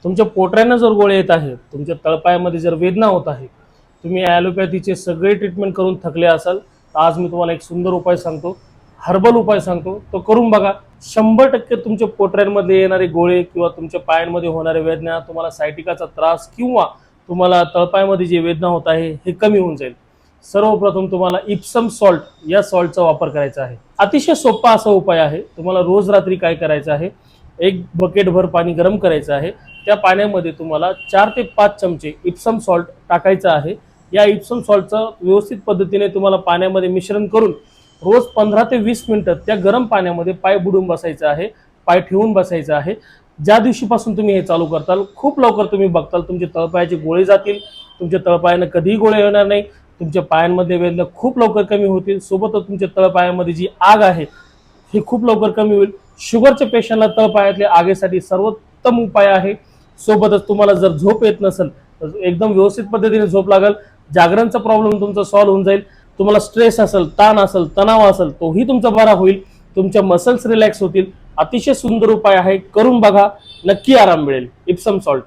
तुमच्या पोटऱ्यांना जर गोळे येत आहेत, तुमच्या तळपायामध्ये जर वेदना होत आहे, तुम्ही ॲलोपॅथीचे सगळे ट्रीटमेंट करून थकले असाल, तर आज मी तुम्हाला एक सुंदर उपाय सांगतो, हर्बल उपाय सांगतो, तो करून बघा. 100% तुमच्या पोटऱ्यांमध्ये येणारे गोळे किंवा तुमच्या पायांमध्ये होणारे वेदना, तुम्हाला सायटिकाचा त्रास किंवा तुम्हाला तळपायामध्ये जी वेदना होत आहे हे कमी होऊन जाईल. सर्वप्रथम तुम्हाला इप्सम सॉल्ट या सॉल्टचा वापर करायचा आहे. अतिशय सोपा असा उपाय आहे. तुम्हाला रोज रात्री काय करायचं आहे, एक बकेट भर पाणी गरम करायचं आहे. त्या पाण्यामध्ये तुम्हाला 4 ते 5 चमचे इप्सम सॉल्ट टाकायचं आहे. या इप्सम सॉल्टचं व्यवस्थित पद्धतीने तुम्हाला पाण्यामध्ये मिश्रण करून रोज 15 ते 20 मिनिटं त्या गरम पाण्यामध्ये पाय बुडून बसायचं आहे, पाय ठेवून बसायचं आहे. ज्या दिवशीपासून तुम्ही हे चालू करताल, खूप लवकर तुम्ही बघताल तुमचे तळपायाचे गोळे जातील, तुमच्या तळपायानं कधीही गोळे येणार नाही, तुमच्या पायांमध्ये वेदना खूप लवकर कमी होतील. सोबतच तुमच्या तळपायामध्ये जी आग आहे ही खूप लवकर कमी होईल. शुगरच्या पेशंटला तळपायातल्या आगीसाठी सर्वोत्तम उपाय आहे. सोबतच तुम्हाला जर झोप येत नसेल तर एकदम व्यवस्थित पद्धतीने झोप लागेल. जागरणचा प्रॉब्लेम तुमचा सॉल्व्ह होऊन जाईल. तुम्हाला स्ट्रेस असेल, ताण असेल, तणाव असेल, तोही तुमचा बरा होईल. तुमच्या मसल्स रिलॅक्स होतील. अतिशय सुंदर उपाय आहे, करून बघा, नक्की आराम मिळेल. Epsom salt.